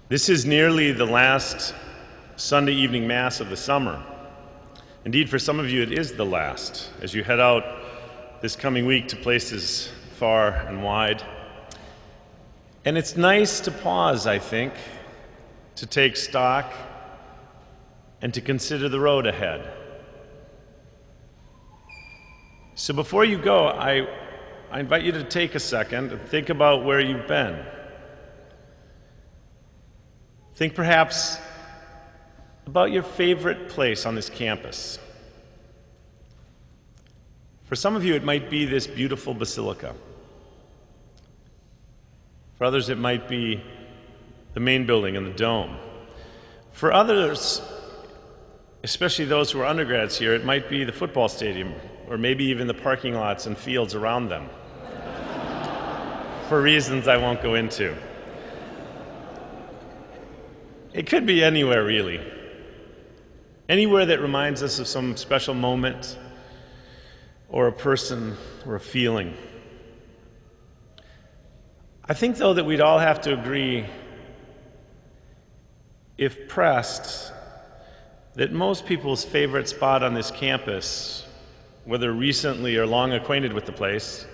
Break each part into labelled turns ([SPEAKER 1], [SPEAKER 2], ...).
[SPEAKER 1] This is nearly the last Sunday evening Mass of the summer. Indeed, for some of you, it is the last, as you head out this coming week to places far and wide. And it's nice to pause, I think, to take stock and to consider the road ahead. So before you go, I invite you to take a second and think about where you've been. Think perhaps about your favorite place on this campus. For some of you, it might be this beautiful basilica. For others, it might be the main building and the dome. For others, especially those who are undergrads here, it might be the football stadium, or maybe even the parking lots and fields around them, for reasons I won't go into. It could be anywhere, really. Anywhere that reminds us of some special moment, or a person, or a feeling. I think, though, that we'd all have to agree, if pressed, that most people's favorite spot on this campus, whether recently or long acquainted with the place,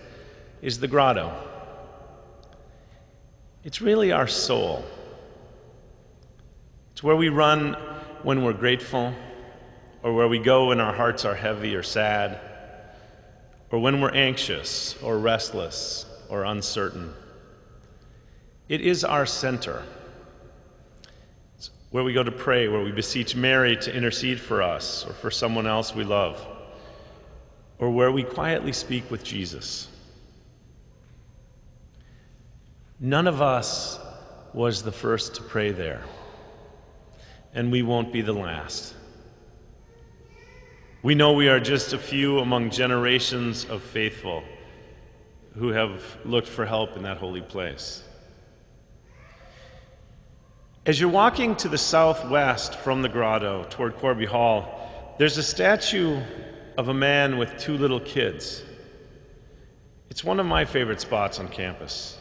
[SPEAKER 1] is the grotto. It's really our soul. It's where we run when we're grateful, or where we go when our hearts are heavy or sad, or when we're anxious or restless or uncertain. It is our center. It's where we go to pray, where we beseech Mary to intercede for us or for someone else we love, or where we quietly speak with Jesus. None of us was the first to pray there, and we won't be the last. We know we are just a few among generations of faithful who have looked for help in that holy place. As you're walking to the southwest from the grotto toward Corby Hall, there's a statue of a man with two little kids. It's one of my favorite spots on campus.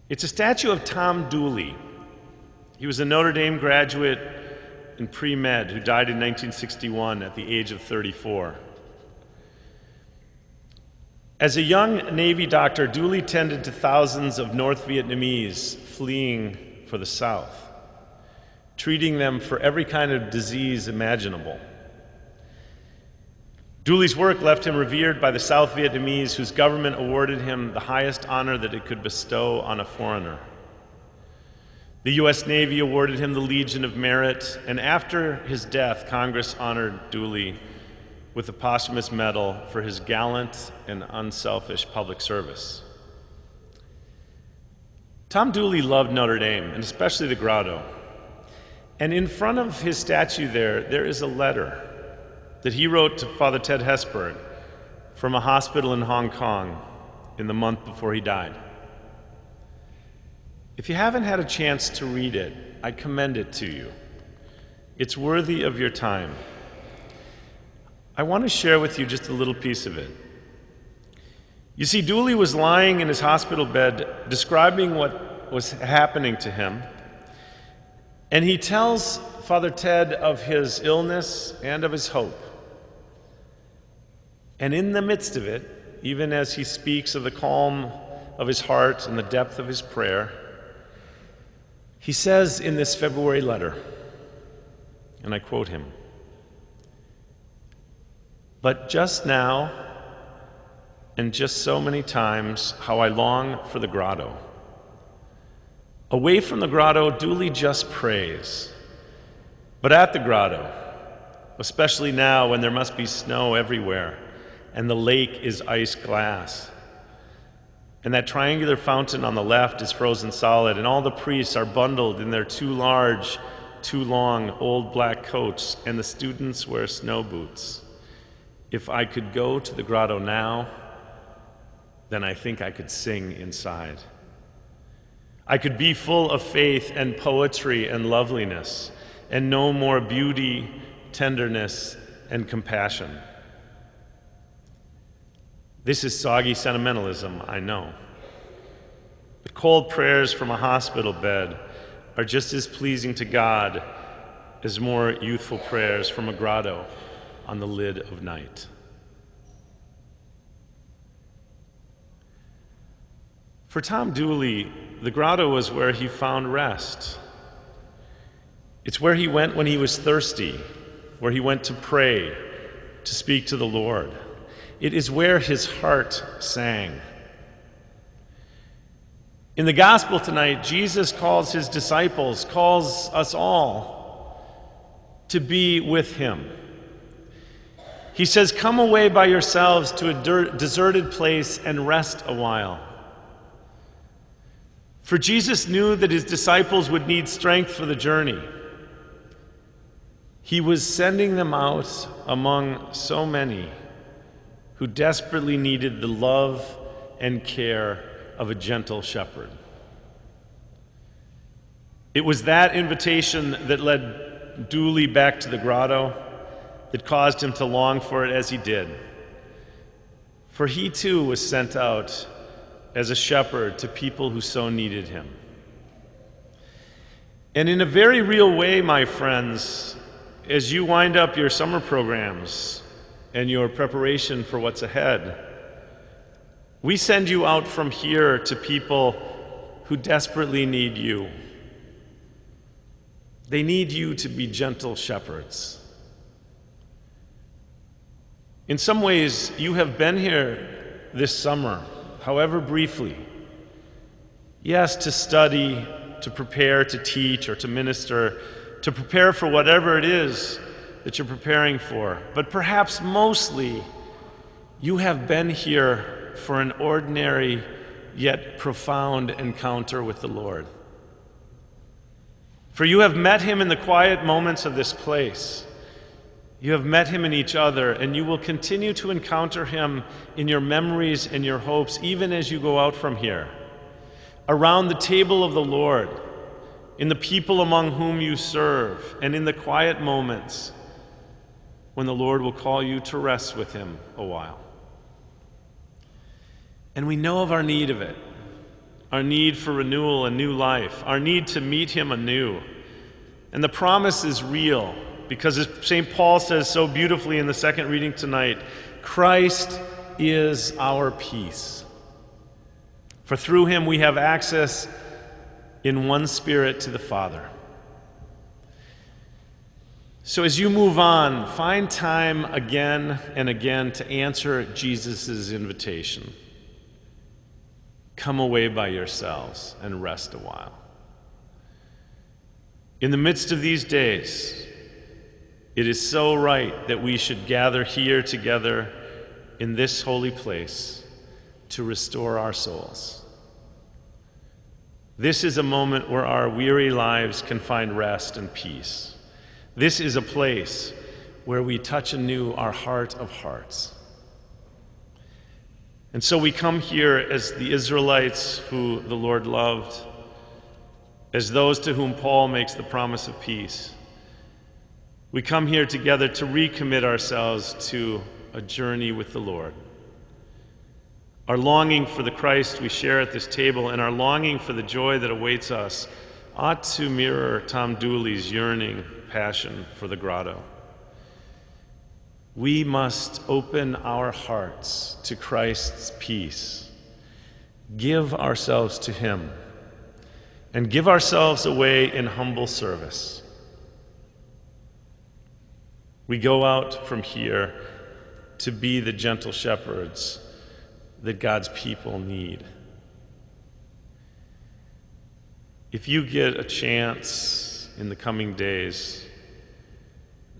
[SPEAKER 1] It's a statue of Tom Dooley. He was a Notre Dame graduate in pre-med who died in 1961 at the age of 34. As a young Navy doctor, Dooley tended to thousands of North Vietnamese fleeing for the South, treating them for every kind of disease imaginable. Dooley's work left him revered by the South Vietnamese, whose government awarded him the highest honor that it could bestow on a foreigner. The U.S. Navy awarded him the Legion of Merit, and after his death, Congress honored Dooley with a posthumous medal for his gallant and unselfish public service. Tom Dooley loved Notre Dame, and especially the grotto. And in front of his statue there is a letter that he wrote to Father Ted Hesburgh from a hospital in Hong Kong in the month before he died. If you haven't had a chance to read it, I commend it to you. It's worthy of your time. I want to share with you just a little piece of it. You see, Dooley was lying in his hospital bed describing what was happening to him, and he tells Father Ted of his illness and of his hope. And in the midst of it, even as he speaks of the calm of his heart and the depth of his prayer, he says in this February letter, and I quote him, "But just now, and just so many times, how I long for the grotto. Away from the grotto, Dooley just prays. But at the grotto, especially now when there must be snow everywhere, and the lake is ice glass, and that triangular fountain on the left is frozen solid, and all the priests are bundled in their too large, too long old black coats, and the students wear snow boots. If I could go to the grotto now, then I think I could sing inside. I could be full of faith and poetry and loveliness, and know more beauty, tenderness, and compassion." This is soggy sentimentalism, I know. But cold prayers from a hospital bed are just as pleasing to God as more youthful prayers from a grotto on the lid of night. For Tom Dooley, the grotto was where he found rest. It's where he went when he was thirsty, where he went to pray, to speak to the Lord. It is where his heart sang. In the gospel tonight, Jesus calls his disciples, calls us all to be with him. He says, "Come away by yourselves to a deserted place and rest a while." For Jesus knew that his disciples would need strength for the journey. He was sending them out among so many who desperately needed the love and care of a gentle shepherd. It was that invitation that led Dooley back to the grotto, that caused him to long for it as he did. For he too was sent out as a shepherd to people who so needed him. And in a very real way, my friends, as you wind up your summer programs and your preparation for what's ahead, we send you out from here to people who desperately need you. They need you to be gentle shepherds. In some ways, you have been here this summer, however briefly. Yes, to study, to prepare, to teach, or to minister, to prepare for whatever it is that you're preparing for. But perhaps mostly, you have been here for an ordinary yet profound encounter with the Lord. For you have met him in the quiet moments of this place. You have met him in each other, and you will continue to encounter him in your memories and your hopes, even as you go out from here, around the table of the Lord, in the people among whom you serve, and in the quiet moments when the Lord will call you to rest with him a while. And we know of our need of it, our need for renewal and new life, our need to meet him anew. And the promise is real, because as St. Paul says so beautifully in the second reading tonight, Christ is our peace. For through him we have access in one Spirit to the Father. So as you move on, find time again and again to answer Jesus' invitation. Come away by yourselves and rest a while. In the midst of these days, it is so right that we should gather here together in this holy place to restore our souls. This is a moment where our weary lives can find rest and peace. This is a place where we touch anew our heart of hearts. And so we come here as the Israelites who the Lord loved, as those to whom Paul makes the promise of peace. We come here together to recommit ourselves to a journey with the Lord. Our longing for the Christ we share at this table and our longing for the joy that awaits us ought to mirror Tom Dooley's yearning passion for the grotto. We must open our hearts to Christ's peace, give ourselves to him, and give ourselves away in humble service. We go out from here to be the gentle shepherds that God's people need. If you get a chance in the coming days,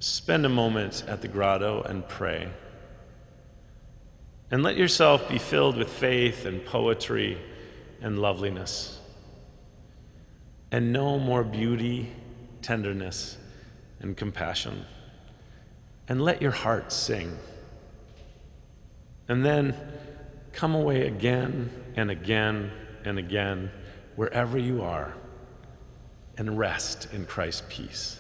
[SPEAKER 1] spend a moment at the grotto and pray. And let yourself be filled with faith and poetry and loveliness. And know more beauty, tenderness, and compassion. And let your heart sing. And then come away again and again and again, wherever you are, and rest in Christ's peace.